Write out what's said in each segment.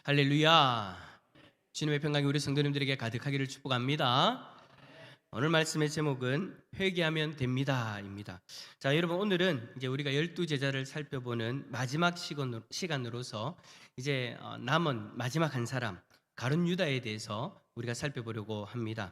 할렐루야. 주님의 평강이 우리 성도님들에게 가득하기를 축복합니다. 오늘 말씀의 제목은 회개하면 됩니다입니다. 자, 여러분, 오늘은 이제 우리가 12제자를 살펴보는 마지막 시간으로서 이제 남은 마지막 한 사람 가룟 유다에 대해서 우리가 살펴보려고 합니다.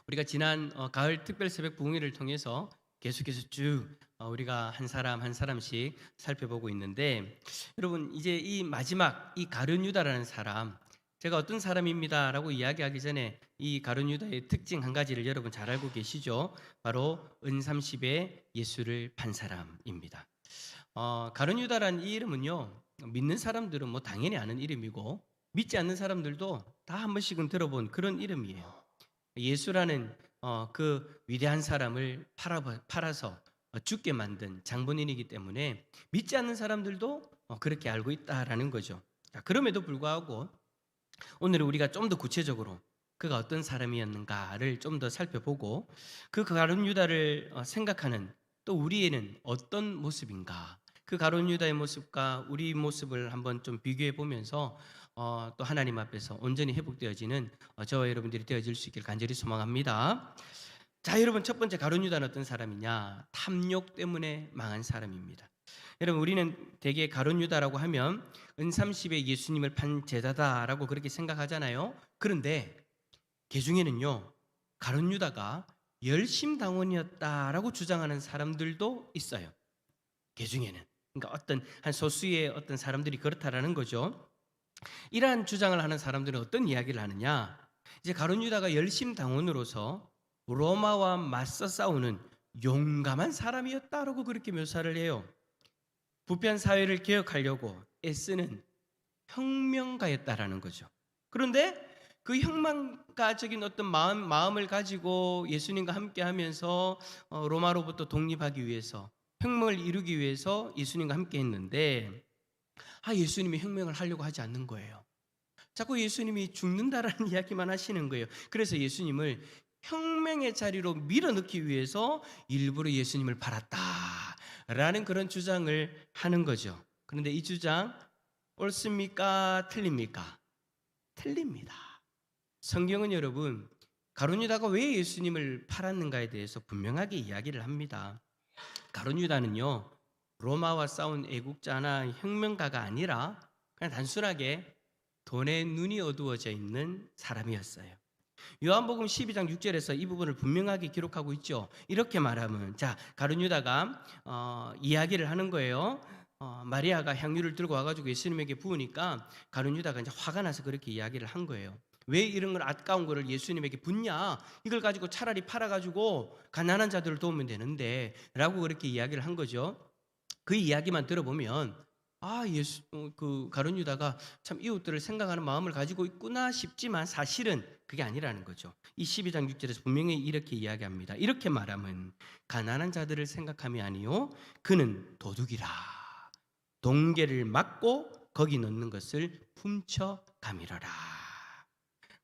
우리가 지난 가을 특별 새벽 부흥회를 통해서 계속해서 쭉 우리가 한 사람 한 사람씩 살펴보고 있는데, 여러분, 이제 이 마지막 이 가룟 유다라는 사람, 제가 어떤 사람입니다라고 이야기하기 전에 이 가룟 유다의 특징 한 가지를 여러분 잘 알고 계시죠? 바로 은삼십에 예수를 판 사람입니다. 가룟 유다라는 이 이름은요, 믿는 사람들은 뭐 당연히 아는 이름이고 믿지 않는 사람들도 다 한 번씩은 들어본 그런 이름이에요. 예수라는 그 위대한 사람을 팔아서 죽게 만든 장본인이기 때문에 믿지 않는 사람들도 그렇게 알고 있다라는 거죠. 자, 그럼에도 불구하고 오늘은 우리가 좀 더 구체적으로 그가 어떤 사람이었는가를 좀 더 살펴보고, 그 가룟 유다를 생각하는 또 우리에는 어떤 모습인가, 그 가룟 유다의 모습과 우리 모습을 한번 좀 비교해 보면서 또 하나님 앞에서 온전히 회복되어지는 저와 여러분들이 되어질 수 있기를 간절히 소망합니다. 자, 여러분, 첫 번째 가룟 유다는 어떤 사람이냐? 탐욕 때문에 망한 사람입니다. 여러분, 우리는 대개 가룟 유다라고 하면 은삼십에 예수님을 판 제자다라고 그렇게 생각하잖아요. 그런데 개중에는요, 가룟 유다가 열심당원이었다라고 주장하는 사람들도 있어요. 개중에는, 그러니까 어떤 한 소수의 어떤 사람들이 그렇다라는 거죠. 이러한 주장을 하는 사람들은 어떤 이야기를 하느냐? 이제 가룟 유다가 열심당원으로서 로마와 맞서 싸우는 용감한 사람이었다라고 그렇게 묘사를 해요. 부패한 사회를 개혁하려고 애쓰는 혁명가였다라는 거죠. 그런데 그 혁명가적인 어떤 마음을 가지고 예수님과 함께 하면서 로마로부터 독립하기 위해서, 혁명을 이루기 위해서 예수님과 함께 했는데, 예수님이 혁명을 하려고 하지 않는 거예요. 자꾸 예수님이 죽는다라는 이야기만 하시는 거예요. 그래서 예수님을 혁명의 자리로 밀어넣기 위해서 일부러 예수님을 팔았다라는 그런 주장을 하는 거죠. 그런데 이 주장 옳습니까? 틀립니까? 틀립니다. 성경은 여러분, 가룟 유다가 왜 예수님을 팔았는가에 대해서 분명하게 이야기를 합니다. 가룟 유다는요, 로마와 싸운 애국자나 혁명가가 아니라 그냥 단순하게 돈에 눈이 어두워져 있는 사람이었어요. 요한복음 12장 6절에서 이 부분을 분명하게 기록하고 있죠. 이렇게 말하면, 자, 가룟 유다가 이야기를 하는 거예요. 마리아가 향유를 들고 와가지고 예수님에게 부으니까 가룟 유다가 이제 화가 나서 그렇게 이야기를 한 거예요. 왜 이런 걸, 아까운 거를 예수님에게 붓냐? 이걸 가지고 차라리 팔아가지고 가난한 자들을 도우면 되는데 라고 그렇게 이야기를 한 거죠. 그 이야기만 들어보면 그 가룟 유다가 참 이웃들을 생각하는 마음을 가지고 있구나 싶지만 사실은 그게 아니라는 거죠. 이 12장 6절에서 분명히 이렇게 이야기합니다. 이렇게 말하면 가난한 자들을 생각함이 아니요 그는 도둑이라, 동계를 막고 거기 넣는 것을 훔쳐 가미러라.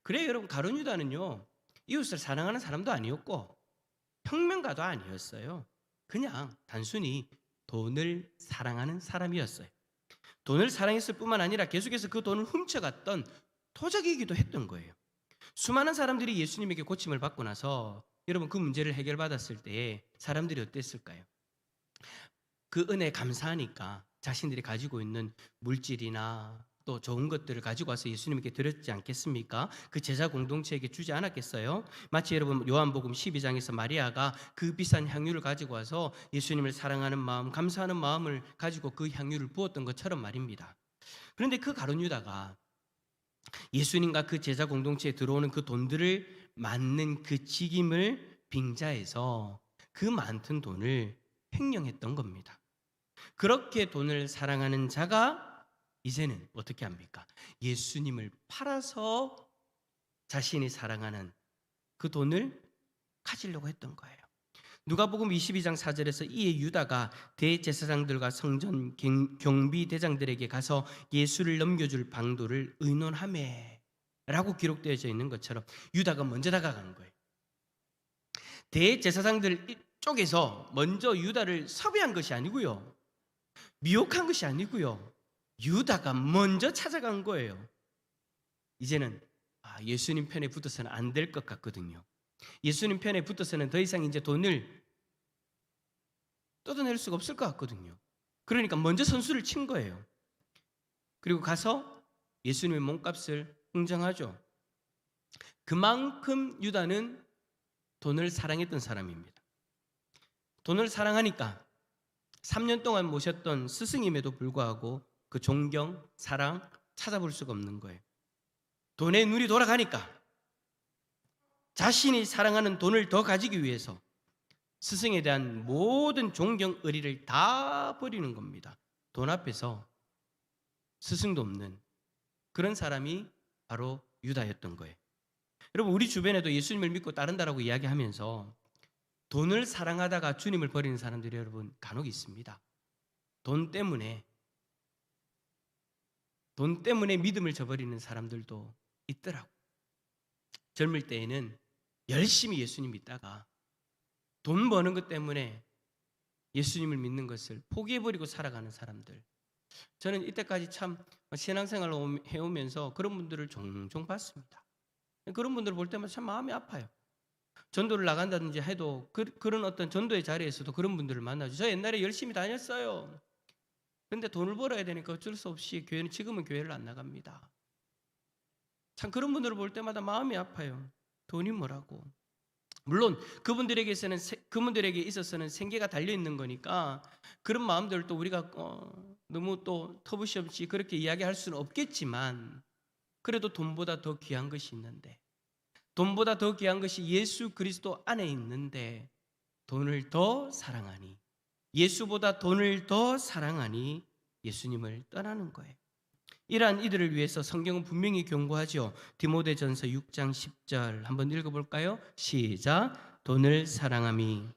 그래, 여러분, 가룟 유다는요, 이웃을 사랑하는 사람도 아니었고 혁명가도 아니었어요. 그냥 단순히 돈을 사랑하는 사람이었어요. 돈을 사랑했을 뿐만 아니라 계속해서 그 돈을 훔쳐갔던 토적이기도 했던 거예요. 수많은 사람들이 예수님에게 고침을 받고 나서 여러분, 그 문제를 해결받았을 때 사람들이 어땠을까요? 그 은혜에 감사하니까 자신들이 가지고 있는 물질이나 또 좋은 것들을 가지고 와서 예수님께 드렸지 않겠습니까? 그 제자 공동체에게 주지 않았겠어요? 마치 여러분, 요한복음 12장에서 마리아가 그 비싼 향유를 가지고 와서 예수님을 사랑하는 마음, 감사하는 마음을 가지고 그 향유를 부었던 것처럼 말입니다. 그런데 그 가룟 유다가 예수님과 그 제자 공동체에 들어오는 그 돈들을 맞는 그 직임을 빙자해서 그 많던 돈을 횡령했던 겁니다. 그렇게 돈을 사랑하는 자가 이제는 어떻게 합니까? 예수님을 팔아서 자신이 사랑하는 그 돈을 가지려고 했던 거예요. 누가복음 22장 4절에서 이에 유다가 대제사장들과 성전 경비대장들에게 가서 예수를 넘겨줄 방도를 의논하매 라고 기록되어져 있는 것처럼 유다가 먼저 다가가는 거예요. 대제사장들 쪽에서 먼저 유다를 섭외한 것이 아니고요, 미혹한 것이 아니고요, 유다가 먼저 찾아간 거예요. 이제는 예수님 편에 붙어서는 안 될 것 같거든요. 예수님 편에 붙어서는 더 이상 이제 돈을 뜯어낼 수가 없을 것 같거든요. 그러니까 먼저 선수를 친 거예요. 그리고 가서 예수님의 몸값을 흥정하죠. 그만큼 유다는 돈을 사랑했던 사람입니다. 돈을 사랑하니까 3년 동안 모셨던 스승임에도 불구하고 그 존경, 사랑 찾아볼 수가 없는 거예요. 돈에 눈이 돌아가니까 자신이 사랑하는 돈을 더 가지기 위해서 스승에 대한 모든 존경, 의리를 다 버리는 겁니다. 돈 앞에서 스승도 없는 그런 사람이 바로 유다였던 거예요. 여러분, 우리 주변에도 예수님을 믿고 따른다라고 이야기하면서 돈을 사랑하다가 주님을 버리는 사람들이 여러분 간혹 있습니다. 돈 때문에 믿음을 저버리는 사람들도 있더라고. 젊을 때에는 열심히 예수님 믿다가 돈 버는 것 때문에 예수님을 믿는 것을 포기해버리고 살아가는 사람들. 저는 이때까지 참 신앙생활을 해오면서 그런 분들을 종종 봤습니다. 그런 분들을 볼 때마다 참 마음이 아파요. 전도를 나간다든지 해도 그런 어떤 전도의 자리에서도 그런 분들을 만나죠. 저 옛날에 열심히 다녔어요. 그런데 돈을 벌어야 되니까 어쩔 수 없이 지금은 교회를 안 나갑니다. 참 그런 분들을 볼 때마다 마음이 아파요. 돈이 뭐라고. 물론 그분들에게 있어서는 생계가 달려 있는 거니까 그런 마음들을 또 우리가 너무 또 터부시없이 그렇게 이야기할 수는 없겠지만, 그래도 돈보다 더 귀한 것이 있는데, 돈보다 더 귀한 것이 예수 그리스도 안에 있는데 돈을 더 사랑하니, 예수보다 돈을 더 사랑하니 예수님을 떠나는 거예요. 이러한 이들을 위해서 성경은 분명히 경고하죠. 디모데전서 6장 10절 한번 읽어볼까요? 시작. 돈을 사랑함이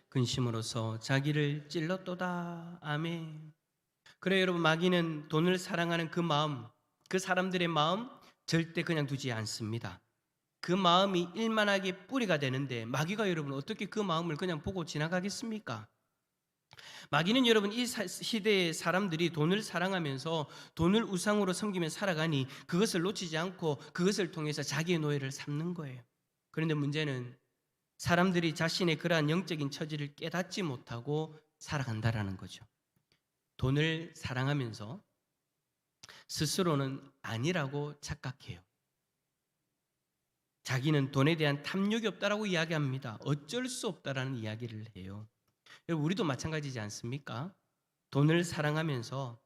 근심으로서 자기를 찔렀도다. 아멘. 그래 여러분, 마귀는 돈을 사랑하는 그 마음, 그 사람들의 마음 절대 그냥 두지 않습니다. 그 마음이 일만하게 뿌리가 되는데 마귀가 여러분 어떻게 그 마음을 그냥 보고 지나가겠습니까? 마귀는 여러분 이 시대의 사람들이 돈을 사랑하면서 돈을 우상으로 섬기며 살아가니 그것을 놓치지 않고 그것을 통해서 자기의 노예를 삼는 거예요. 그런데 문제는 사람들이 자신의 그러한 영적인 처지를 깨닫지 못하고 살아간다라는 거죠. 돈을 사랑하면서 스스로는 아니라고 착각해요. 자기는 돈에 대한 탐욕이 없다라고 이야기합니다. 어쩔 수 없다라는 이야기를 해요. 우리도 마찬가지지 않습니까? 돈을 사랑하면서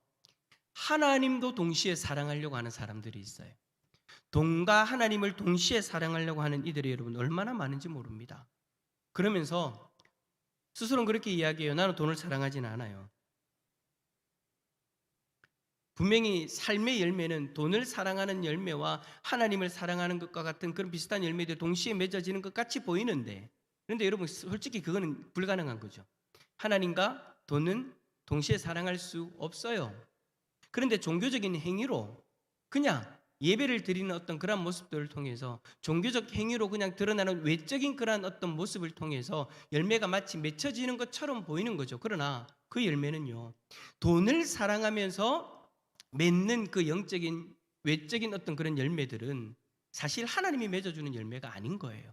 하나님도 동시에 사랑하려고 하는 사람들이 있어요. 돈과 하나님을 동시에 사랑하려고 하는 이들이 여러분 얼마나 많은지 모릅니다. 그러면서 스스로는 그렇게 이야기해요. 나는 돈을 사랑하진 않아요. 분명히 삶의 열매는 돈을 사랑하는 열매와 하나님을 사랑하는 것과 같은 그런 비슷한 열매들이 동시에 맺어지는 것 같이 보이는데, 그런데 여러분 솔직히 그거는 불가능한 거죠. 하나님과 돈은 동시에 사랑할 수 없어요. 그런데 종교적인 행위로 그냥 예배를 드리는 어떤 그런 모습들을 통해서, 종교적 행위로 그냥 드러나는 외적인 그런 어떤 모습을 통해서 열매가 마치 맺혀지는 것처럼 보이는 거죠. 그러나 그 열매는요, 돈을 사랑하면서 맺는 그 영적인 외적인 어떤 그런 열매들은 사실 하나님이 맺어주는 열매가 아닌 거예요.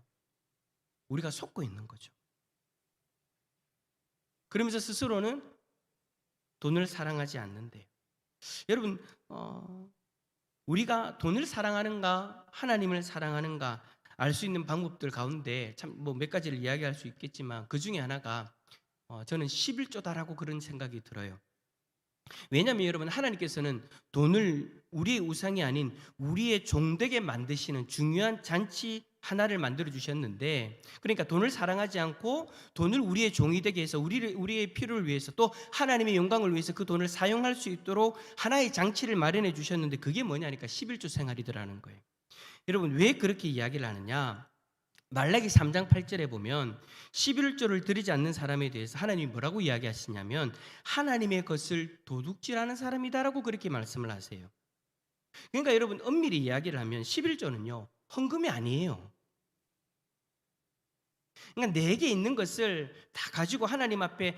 우리가 속고 있는 거죠. 그러면서 스스로는 돈을 사랑하지 않는데, 여러분 우리가 돈을 사랑하는가 하나님을 사랑하는가 알 수 있는 방법들 가운데 참 뭐 몇 가지를 이야기할 수 있겠지만, 그 중에 하나가 저는 11조다라고 그런 생각이 들어요. 왜냐하면 여러분 하나님께서는 돈을 우리의 우상이 아닌 우리의 종되게 만드시는 중요한 잔치 하나를 만들어 주셨는데, 그러니까 돈을 사랑하지 않고 돈을 우리의 종이 되게 해서 우리의 필요를 위해서 또 하나님의 영광을 위해서 그 돈을 사용할 수 있도록 하나의 장치를 마련해 주셨는데, 그게 뭐냐니까 11조 생활이더라는 거예요. 여러분 왜 그렇게 이야기를 하느냐? 말라기 3장 8절에 보면 11조를 드리지 않는 사람에 대해서 하나님이 뭐라고 이야기하시냐면 하나님의 것을 도둑질하는 사람이다라고 그렇게 말씀을 하세요. 그러니까 여러분 엄밀히 이야기를 하면 11조는요 헌금이 아니에요. 그러니까 내게 있는 것을 다 가지고 하나님 앞에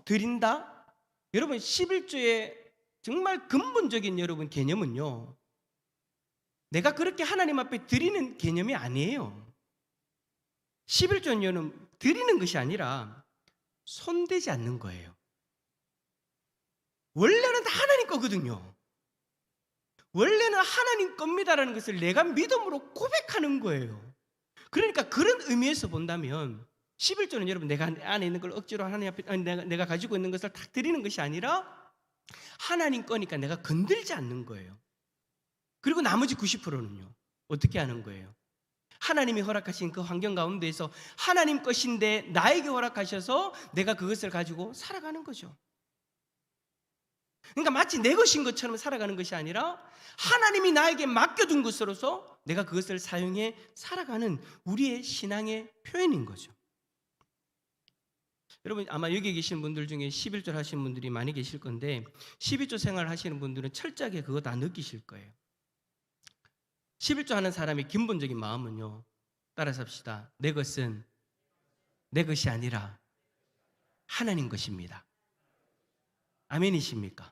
드린다. 여러분 11조의 정말 근본적인 여러분 개념은요, 내가 그렇게 하나님 앞에 드리는 개념이 아니에요. 11조는 여러분 드리는 것이 아니라 손대지 않는 거예요. 원래는 다 하나님 거거든요. 원래는 하나님 겁니다라는 것을 내가 믿음으로 고백하는 거예요. 그러니까 그런 의미에서 본다면 11조는 여러분 내가 안에 있는 걸 억지로 하나님 앞에 내가 가지고 있는 것을 딱 드리는 것이 아니라 하나님 거니까 내가 건들지 않는 거예요. 그리고 나머지 90%는요 어떻게 하는 거예요? 하나님이 허락하신 그 환경 가운데에서 하나님 것인데 나에게 허락하셔서 내가 그것을 가지고 살아가는 거죠. 그러니까 마치 내 것인 것처럼 살아가는 것이 아니라 하나님이 나에게 맡겨둔 것으로서 내가 그것을 사용해 살아가는 우리의 신앙의 표현인 거죠. 여러분 아마 여기 계신 분들 중에 11조 하시는 분들이 많이 계실 건데 12조 생활 하시는 분들은 철저하게 그거 다 느끼실 거예요. 11조 하는 사람의 근본적인 마음은요, 따라서 합시다. 내 것은 내 것이 아니라 하나님 것입니다. 아멘이십니까?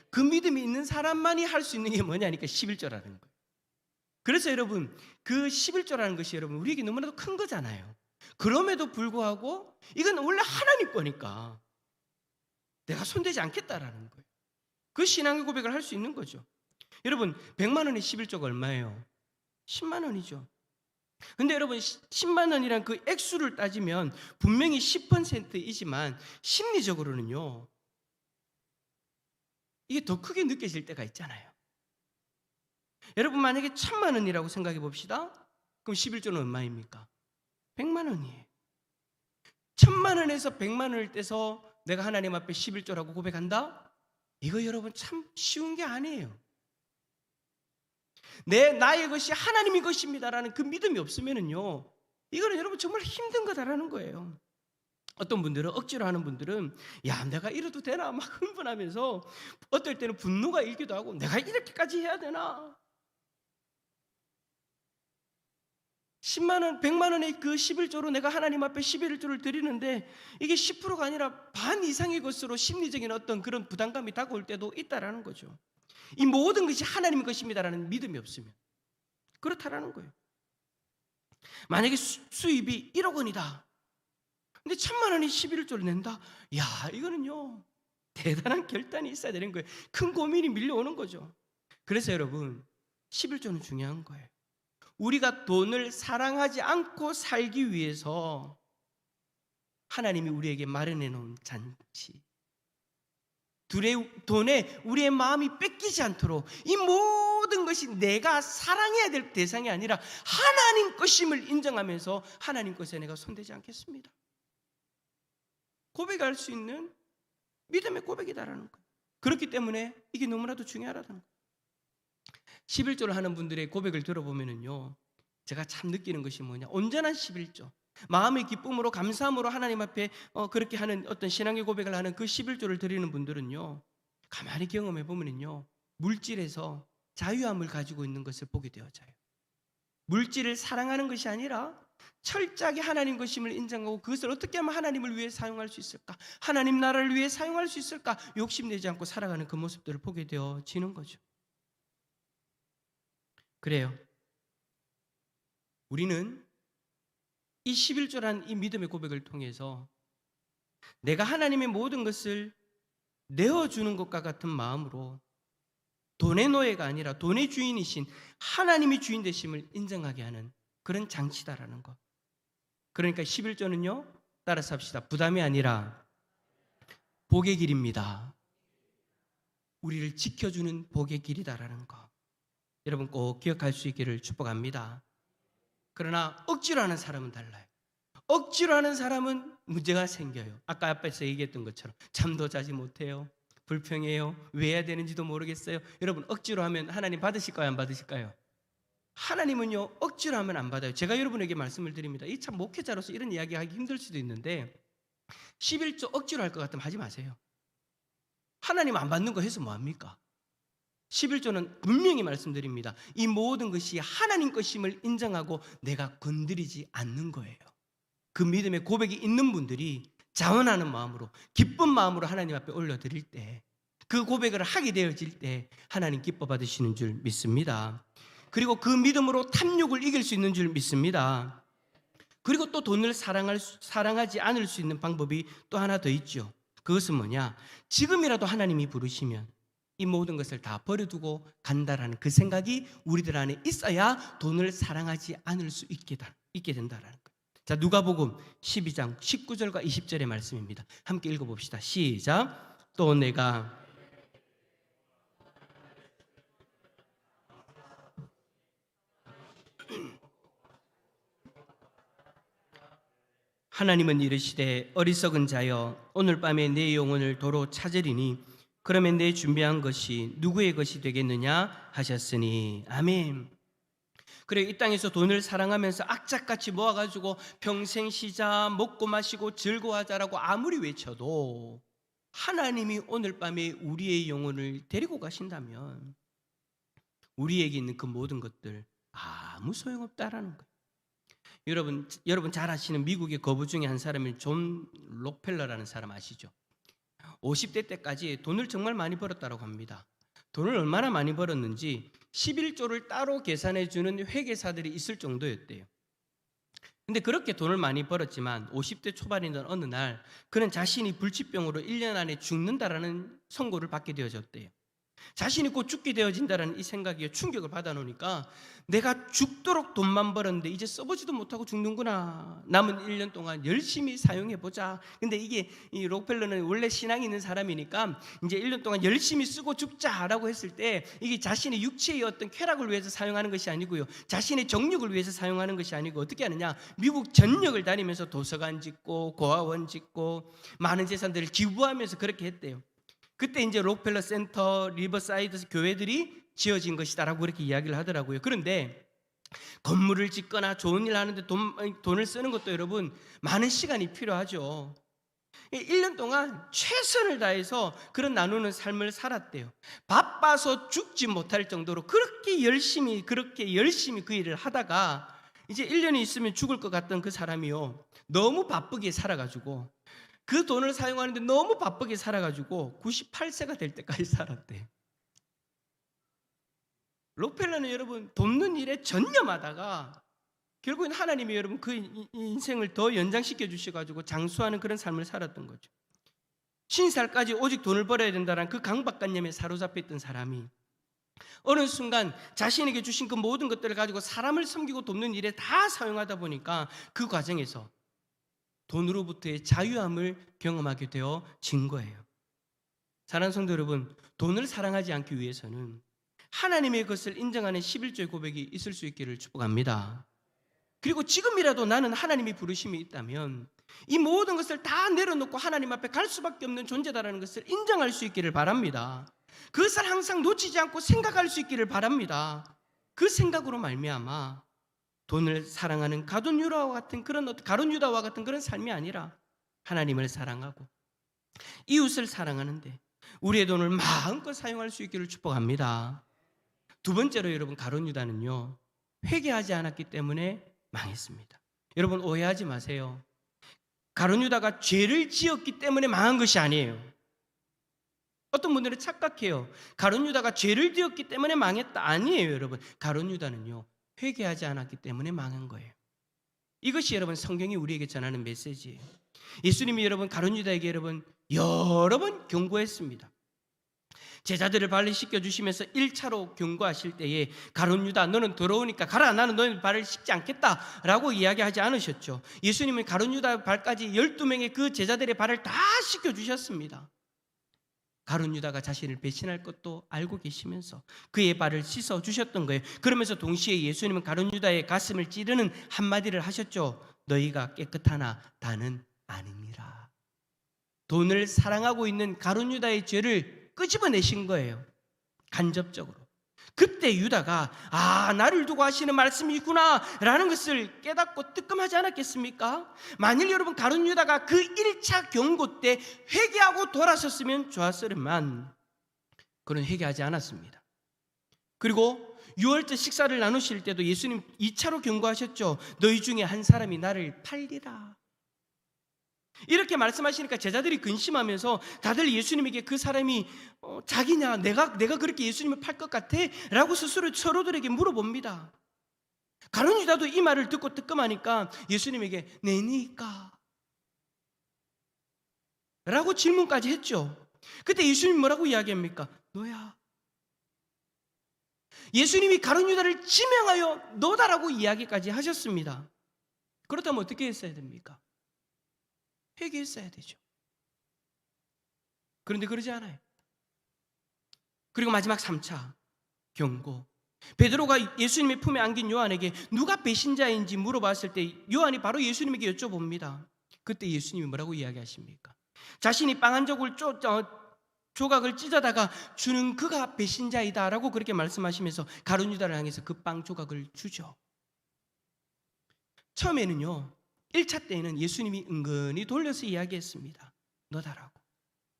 그 믿음이 있는 사람만이 할 수 있는 게 뭐냐니까 11조라는 거예요. 그래서 여러분 그 11조라는 것이 여러분 우리에게 너무나도 큰 거잖아요. 그럼에도 불구하고 이건 원래 하나님 거니까 내가 손대지 않겠다라는 거예요. 그 신앙의 고백을 할 수 있는 거죠. 여러분 100만 원의 11조가 얼마예요? 10만 원이죠. 근데 여러분 10만 원이란 그 액수를 따지면 분명히 10%이지만 심리적으로는요 이게 더 크게 느껴질 때가 있잖아요. 여러분 만약에 1000만 원이라고 생각해 봅시다. 그럼 11조는 얼마입니까? 100만 원이에요. 1000만 원에서 100만 원을 떼서 내가 하나님 앞에 11조라고 고백한다? 이거 여러분 참 쉬운 게 아니에요. 나의 것이 하나님의 것입니다라는 그 믿음이 없으면은요 이거는 여러분 정말 힘든 거다라는 거예요. 어떤 분들은 억지로 하는 분들은 야 내가 이래도 되나 막 흥분하면서 어떨 때는 분노가 일기도 하고 내가 이렇게까지 해야 되나. 10만 원, 100만 원의 그 11조로 내가 하나님 앞에 11조를 드리는데 이게 10%가 아니라 반 이상의 것으로 심리적인 어떤 그런 부담감이 다가올 때도 있다라는 거죠. 이 모든 것이 하나님의 것입니다라는 믿음이 없으면 그렇다라는 거예요. 만약에 수입이 1억 원이다. 근데 1000만 원이 11조를 낸다. 야 이거는요 대단한 결단이 있어야 되는 거예요. 큰 고민이 밀려오는 거죠. 그래서 여러분 11조는 중요한 거예요. 우리가 돈을 사랑하지 않고 살기 위해서 하나님이 우리에게 마련해 놓은 잔치, 돈에 우리의 마음이 뺏기지 않도록 이 모든 것이 내가 사랑해야 될 대상이 아니라 하나님 것임을 인정하면서 하나님 것에 내가 손대지 않겠습니다. 고백할 수 있는 믿음의 고백이다라는 거예요. 그렇기 때문에 이게 너무나도 중요하다는 거예요. 11조를 하는 분들의 고백을 들어보면요 제가 참 느끼는 것이 뭐냐, 온전한 11조, 마음의 기쁨으로 감사함으로 하나님 앞에 그렇게 하는 어떤 신앙의 고백을 하는 그 11조를 드리는 분들은요 가만히 경험해 보면요 물질에서 자유함을 가지고 있는 것을 보게 되어져요. 물질을 사랑하는 것이 아니라 철저하게 하나님 것임을 인정하고 그것을 어떻게 하면 하나님을 위해 사용할 수 있을까, 하나님 나라를 위해 사용할 수 있을까 욕심내지 않고 살아가는 그 모습들을 보게 되어지는 거죠. 그래요. 우리는 이 11조란 이 믿음의 고백을 통해서 내가 하나님의 모든 것을 내어주는 것과 같은 마음으로 돈의 노예가 아니라 돈의 주인이신 하나님이 주인 되심을 인정하게 하는 그런 장치다라는 것. 그러니까 11조는요 따라서 합시다. 부담이 아니라 복의 길입니다. 우리를 지켜주는 복의 길이다라는 것. 여러분 꼭 기억할 수 있기를 축복합니다. 그러나 억지로 하는 사람은 달라요. 억지로 하는 사람은 문제가 생겨요. 아까 앞에서 얘기했던 것처럼 잠도 자지 못해요. 불평해요. 왜 해야 되는지도 모르겠어요. 여러분 억지로 하면 하나님 받으실까요? 안 받으실까요? 하나님은요 억지로 하면 안 받아요. 제가 여러분에게 말씀을 드립니다. 이 참 목회자로서 이런 이야기 하기 힘들 수도 있는데 11조 억지로 할 것 같으면 하지 마세요. 하나님 안 받는 거 해서 뭐합니까? 11조는 분명히 말씀드립니다. 이 모든 것이 하나님 것임을 인정하고 내가 건드리지 않는 거예요. 그 믿음의 고백이 있는 분들이 자원하는 마음으로, 기쁜 마음으로 하나님 앞에 올려드릴 때, 그 고백을 하게 되어질 때 하나님 기뻐 받으시는 줄 믿습니다. 그리고 그 믿음으로 탐욕을 이길 수 있는 줄 믿습니다. 그리고 또 돈을 사랑하지 않을 수 있는 방법이 또 하나 더 있죠. 그것은 뭐냐? 지금이라도 하나님이 부르시면 이 모든 것을 다 버려두고 간다라는 그 생각이 우리들 안에 있어야 돈을 사랑하지 않을 수 있게 된다라는 거예요. 자, 누가복음 12장 19절과 20절의 말씀입니다. 함께 읽어봅시다. 시작. 또 내가 하나님은 이르시되 어리석은 자여 오늘 밤에 내 영혼을 도로 찾으리니 그러면 내 준비한 것이 누구의 것이 되겠느냐 하셨으니 아멘. 그래, 이 땅에서 돈을 사랑하면서 악착같이 모아가지고 평생 쉬자, 먹고 마시고 즐거워하자라고 아무리 외쳐도 하나님이 오늘 밤에 우리의 영혼을 데리고 가신다면 우리에게 있는 그 모든 것들 아무 소용없다라는 거예요. 여러분 잘 아시는 미국의 거부 중에 한 사람이 존 록펠러라는 사람 아시죠? 50대 때까지 돈을 정말 많이 벌었다고 합니다. 돈을 얼마나 많이 벌었는지 11조를 따로 계산해 주는 회계사들이 있을 정도였대요. 근데 그렇게 돈을 많이 벌었지만 50대 초반이던 어느 날 그는 자신이 불치병으로 1년 안에 죽는다라는 선고를 받게 되어졌대요. 자신이 곧 죽게 되어진다는 이 생각에 충격을 받아놓으니까 내가 죽도록 돈만 벌었는데 이제 써보지도 못하고 죽는구나. 남은 1년 동안 열심히 사용해보자. 근데 이게 이 록펠러는 원래 신앙이 있는 사람이니까 이제 1년 동안 열심히 쓰고 죽자라고 했을 때 이게 자신의 육체의 어떤 쾌락을 위해서 사용하는 것이 아니고요, 자신의 정욕을 위해서 사용하는 것이 아니고 어떻게 하느냐, 미국 전역을 다니면서 도서관 짓고 고아원 짓고 많은 재산들을 기부하면서 그렇게 했대요. 그때 이제 록펠러 센터, 리버사이드 교회들이 지어진 것이다라고 그렇게 이야기를 하더라고요. 그런데 건물을 짓거나 좋은 일 하는데 돈을 쓰는 것도 여러분 많은 시간이 필요하죠. 1년 동안 최선을 다해서 그런 나누는 삶을 살았대요. 바빠서 죽지 못할 정도로 그렇게 열심히 그 일을 하다가 이제 1년이 있으면 죽을 것 같던 그 사람이요, 너무 바쁘게 살아가지고 그 돈을 사용하는데 너무 바쁘게 살아가지고 98세가 될 때까지 살았대. 록펠러는 여러분 돕는 일에 전념하다가 결국엔 하나님이 여러분 그 인생을 더 연장시켜 주셔가지고 장수하는 그런 삶을 살았던 거죠. 50살까지 오직 돈을 벌어야 된다는 그 강박관념에 사로잡혀 있던 사람이 어느 순간 자신에게 주신 그 모든 것들을 가지고 사람을 섬기고 돕는 일에 다 사용하다 보니까 그 과정에서 돈으로부터의 자유함을 경험하게 되어진 거예요. 사랑하는 성도 여러분, 돈을 사랑하지 않기 위해서는 하나님의 것을 인정하는 11조의 고백이 있을 수 있기를 축복합니다. 그리고 지금이라도 나는 하나님이 부르심이 있다면 이 모든 것을 다 내려놓고 하나님 앞에 갈 수밖에 없는 존재다라는 것을 인정할 수 있기를 바랍니다. 그것을 항상 놓치지 않고 생각할 수 있기를 바랍니다. 그 생각으로 말미암아 돈을 사랑하는 가룟 유다와 같은 그런 삶이 아니라 하나님을 사랑하고 이웃을 사랑하는데 우리의 돈을 마음껏 사용할 수 있기를 축복합니다. 두 번째로 여러분, 가룟 유다는요, 회개하지 않았기 때문에 망했습니다. 여러분 오해하지 마세요. 가룟 유다가 죄를 지었기 때문에 망한 것이 아니에요. 어떤 분들은 착각해요. 가룟 유다가 죄를 지었기 때문에 망했다. 아니에요. 여러분, 가룟 유다는요 회개하지 않았기 때문에 망한 거예요. 이것이 여러분 성경이 우리에게 전하는 메시지예요. 예수님이 여러분 가룟 유다에게 여러분 여러 번 경고했습니다. 제자들을 발을 씻겨 주시면서 1차로 경고하실 때에 가룟 유다 너는 더러우니까 가라, 나는 너희 발을 씻지 않겠다라고 이야기하지 않으셨죠. 예수님은 가룟 유다 발까지 12명의 그 제자들의 발을 다 씻겨 주셨습니다. 가룟 유다가 자신을 배신할 것도 알고 계시면서 그의 발을 씻어 주셨던 거예요. 그러면서 동시에 예수님은 가룟 유다의 가슴을 찌르는 한마디를 하셨죠. 너희가 깨끗하나 나는 아니니라. 돈을 사랑하고 있는 가룟 유다의 죄를 끄집어내신 거예요. 간접적으로. 그때 유다가 나를 두고 하시는 말씀이 있구나 라는 것을 깨닫고 뜨끔하지 않았겠습니까? 만일 여러분 가룟 유다가 그 1차 경고 때 회개하고 돌아섰으면 좋았으리만 그는 회개하지 않았습니다. 그리고 유월절 식사를 나누실 때도 예수님 2차로 경고하셨죠. 너희 중에 한 사람이 나를 팔리라. 이렇게 말씀하시니까 제자들이 근심하면서 다들 예수님에게 그 사람이 자기냐, 내가 그렇게 예수님을 팔 것 같아? 라고 스스로 서로들에게 물어봅니다. 가룟 유다도 이 말을 듣고 뜨끔하니까 예수님에게 내니까 라고 질문까지 했죠. 그때 예수님 뭐라고 이야기합니까? 너야. 예수님이 가룟 유다를 지명하여 너다라고 이야기까지 하셨습니다. 그렇다면 어떻게 했어야 됩니까? 회개했어야 되죠. 그런데 그러지 않아요. 그리고 마지막 3차 경고. 베드로가 예수님의 품에 안긴 요한에게 누가 배신자인지 물어봤을 때 요한이 바로 예수님에게 여쭤봅니다. 그때 예수님이 뭐라고 이야기하십니까? 자신이 빵 한 조각을 찢어다가 주는 그가 배신자이다 라고 그렇게 말씀하시면서 가룟 유다를 향해서 그 빵 조각을 주죠. 처음에는요, 1차 때에는 예수님이 은근히 돌려서 이야기했습니다. 너다라고.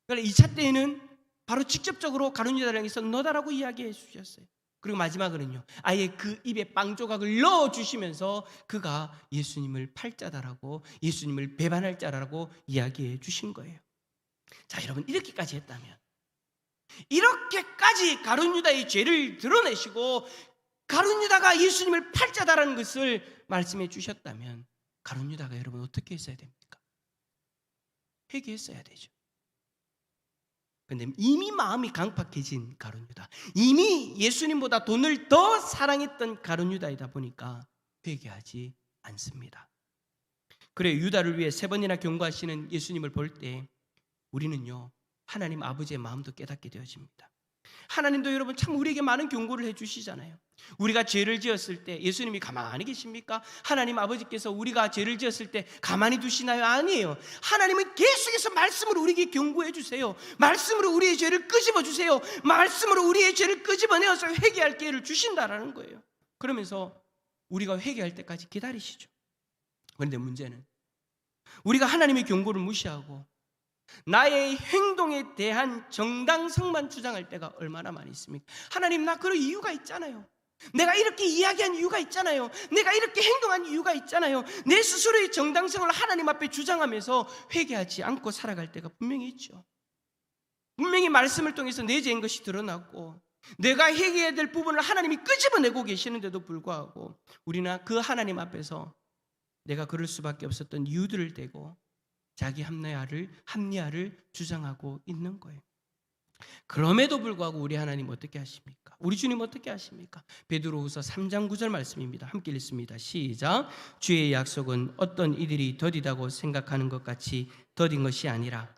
그러니까 2차 때에는 바로 직접적으로 가룟 유다를 향해서 너다라고 이야기해 주셨어요. 그리고 마지막으로는요, 아예 그 입에 빵 조각을 넣어 주시면서 그가 예수님을 팔 자다라고, 예수님을 배반할 자라고 이야기해 주신 거예요. 자, 여러분, 이렇게까지 했다면, 이렇게까지 가룟 유다의 죄를 드러내시고 가룟 유다가 예수님을 팔 자다라는 것을 말씀해 주셨다면 가룟 유다가 여러분 어떻게 했어야 됩니까? 회개했어야 되죠. 그런데 이미 마음이 강팍해진 가룟 유다, 이미 예수님보다 돈을 더 사랑했던 가룟 유다이다 보니까 회개하지 않습니다. 그래 유다를 위해 3번이나 경고하시는 예수님을 볼 때 우리는요, 하나님 아버지의 마음도 깨닫게 되어집니다. 하나님도 여러분 참 우리에게 많은 경고를 해주시잖아요. 우리가 죄를 지었을 때 예수님이 가만히 계십니까? 하나님 아버지께서 우리가 죄를 지었을 때 가만히 두시나요? 아니에요. 하나님은 계속해서 말씀으로 우리에게 경고해 주세요. 말씀으로 우리의 죄를 끄집어 주세요. 말씀으로 우리의 죄를 끄집어내어서 회개할 기회를 주신다라는 거예요. 그러면서 우리가 회개할 때까지 기다리시죠. 그런데 문제는 우리가 하나님의 경고를 무시하고 나의 행동에 대한 정당성만 주장할 때가 얼마나 많이 있습니까? 하나님, 나 그럴 이유가 있잖아요. 내가 이렇게 이야기한 이유가 있잖아요. 내가 이렇게 행동한 이유가 있잖아요. 내 스스로의 정당성을 하나님 앞에 주장하면서 회개하지 않고 살아갈 때가 분명히 있죠. 분명히 말씀을 통해서 내 죄인 것이 드러났고 내가 회개해야 될 부분을 하나님이 끄집어내고 계시는데도 불구하고 우리는 그 하나님 앞에서 내가 그럴 수밖에 없었던 이유들을 대고 자기 합리화를 주장하고 있는 거예요. 그럼에도 불구하고 우리 하나님 어떻게 하십니까? 우리 주님 어떻게 하십니까? 베드로후서 3장 9절 말씀입니다. 함께 읽습니다. 시작. 주의 약속은 어떤 이들이 더디다고 생각하는 것 같이 더딘 것이 아니라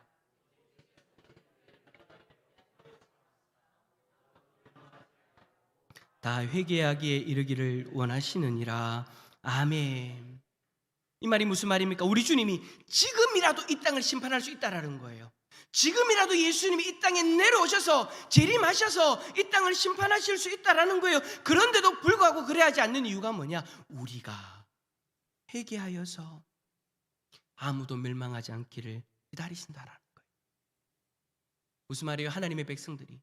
다 회개하기에 이르기를 원하시느니라. 아멘. 이 말이 무슨 말입니까? 우리 주님이 지금이라도 이 땅을 심판할 수 있다라는 거예요. 지금이라도 예수님이 이 땅에 내려오셔서 재림하셔서 이 땅을 심판하실 수 있다라는 거예요. 그런데도 불구하고 그래 하지 않는 이유가 뭐냐? 우리가 회개하여서 아무도 멸망하지 않기를 기다리신다라는 거예요. 무슨 말이에요? 하나님의 백성들이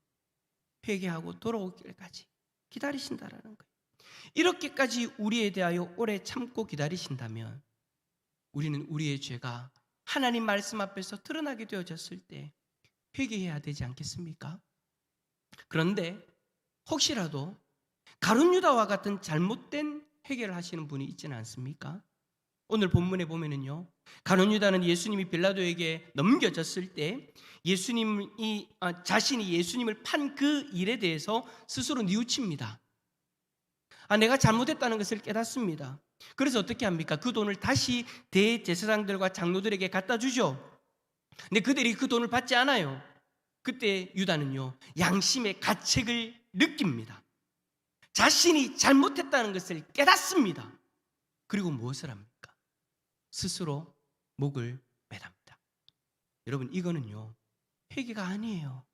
회개하고 돌아오기까지 기다리신다라는 거예요. 이렇게까지 우리에 대하여 오래 참고 기다리신다면 우리는 우리의 죄가 하나님 말씀 앞에서 드러나게 되어졌을 때 회개해야 되지 않겠습니까? 그런데 혹시라도 가룟 유다와 같은 잘못된 회개를 하시는 분이 있지는 않습니까? 오늘 본문에 보면은요, 가룟 유다는 예수님이 빌라도에게 넘겨졌을 때 자신이 예수님을 판 그 일에 대해서 스스로 뉘우칩니다. 내가 잘못했다는 것을 깨닫습니다. 그래서 어떻게 합니까? 그 돈을 다시 대제사장들과 장로들에게 갖다 주죠. 근데 그들이 그 돈을 받지 않아요. 그때 유다는요, 양심의 가책을 느낍니다. 자신이 잘못했다는 것을 깨닫습니다. 그리고 무엇을 합니까? 스스로 목을 매답니다. 여러분, 이거는요, 회개가 아니에요.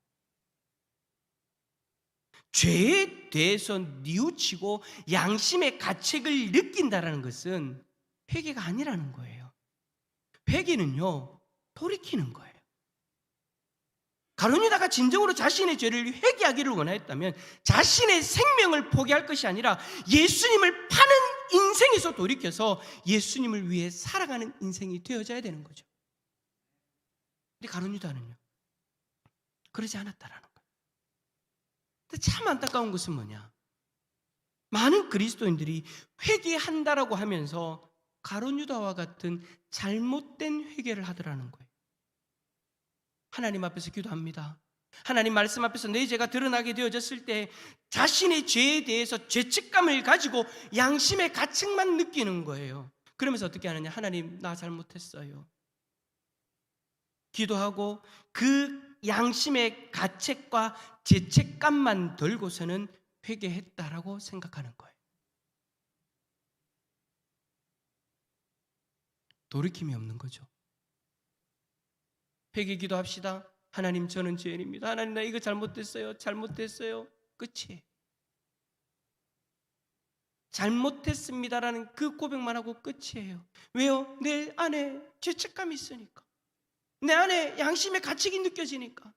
죄에 대해서 뉘우치고 양심의 가책을 느낀다는 것은 회개가 아니라는 거예요. 회개는요, 돌이키는 거예요. 가룟 유다가 진정으로 자신의 죄를 회개하기를 원하였다면 자신의 생명을 포기할 것이 아니라 예수님을 파는 인생에서 돌이켜서 예수님을 위해 살아가는 인생이 되어져야 되는 거죠. 근데 가룟 유다는요, 그러지 않았다라는 거예요. 근데 참 안타까운 것은 뭐냐? 많은 그리스도인들이 회개한다라고 하면서 가룟 유다와 같은 잘못된 회개를 하더라는 거예요. 하나님 앞에서 기도합니다. 하나님 말씀 앞에서 내 죄가 드러나게 되어졌을 때 자신의 죄에 대해서 죄책감을 가지고 양심의 가책만 느끼는 거예요. 그러면서 어떻게 하느냐? 하나님, 나 잘못했어요. 기도하고 그 양심의 가책과 죄책감만 들고서는 회개했다라고 생각하는 거예요. 돌이킴이 없는 거죠. 회개 기도합시다. 하나님, 저는 죄인입니다. 하나님, 나 이거 잘못했어요. 잘못했어요. 끝이에요. 잘못했습니다라는 그 고백만 하고 끝이에요. 왜요? 내 안에 죄책감이 있으니까. 내 안에 양심의 가책이 느껴지니까.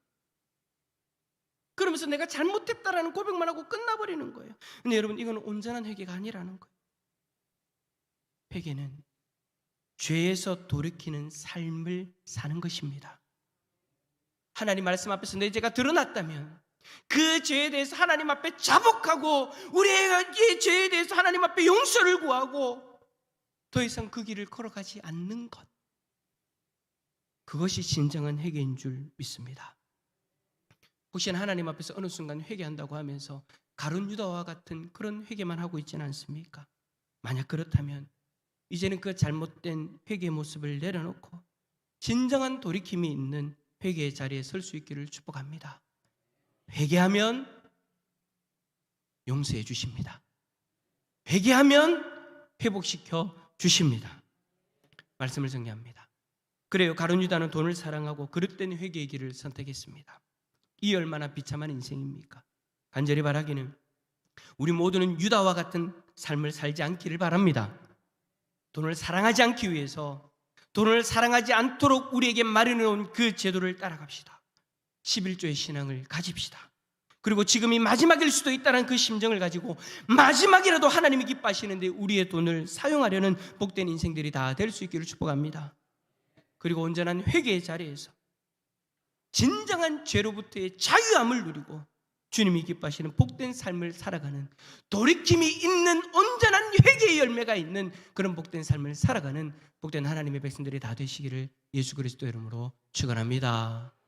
그러면서 내가 잘못했다라는 고백만 하고 끝나버리는 거예요. 근데 여러분, 이건 온전한 회개가 아니라는 거예요. 회개는 죄에서 돌이키는 삶을 사는 것입니다. 하나님 말씀 앞에서 내 죄가 드러났다면 그 죄에 대해서 하나님 앞에 자복하고 우리의 죄에 대해서 하나님 앞에 용서를 구하고 더 이상 그 길을 걸어가지 않는 것, 그것이 진정한 회개인 줄 믿습니다. 혹시나 하나님 앞에서 어느 순간 회개한다고 하면서 가룟 유다와 같은 그런 회개만 하고 있지는 않습니까? 만약 그렇다면 이제는 그 잘못된 회개의 모습을 내려놓고 진정한 돌이킴이 있는 회개의 자리에 설 수 있기를 축복합니다. 회개하면 용서해 주십니다. 회개하면 회복시켜 주십니다. 말씀을 정리합니다. 그래요, 가룟 유다는 돈을 사랑하고 그릇된 회개의 길을 선택했습니다. 이 얼마나 비참한 인생입니까? 간절히 바라기는 우리 모두는 유다와 같은 삶을 살지 않기를 바랍니다. 돈을 사랑하지 않기 위해서 돈을 사랑하지 않도록 우리에게 마련해 놓은 그 제도를 따라갑시다. 11조의 신앙을 가집시다. 그리고 지금이 마지막일 수도 있다는 그 심정을 가지고 마지막이라도 하나님이 기뻐하시는데 우리의 돈을 사용하려는 복된 인생들이 다 될 수 있기를 축복합니다. 그리고 온전한 회개의 자리에서 진정한 죄로부터의 자유함을 누리고 주님이 기뻐하시는 복된 삶을 살아가는, 돌이킴이 있는 온전한 회개의 열매가 있는 그런 복된 삶을 살아가는 복된 하나님의 백성들이 다 되시기를 예수 그리스도 이름으로 축원합니다.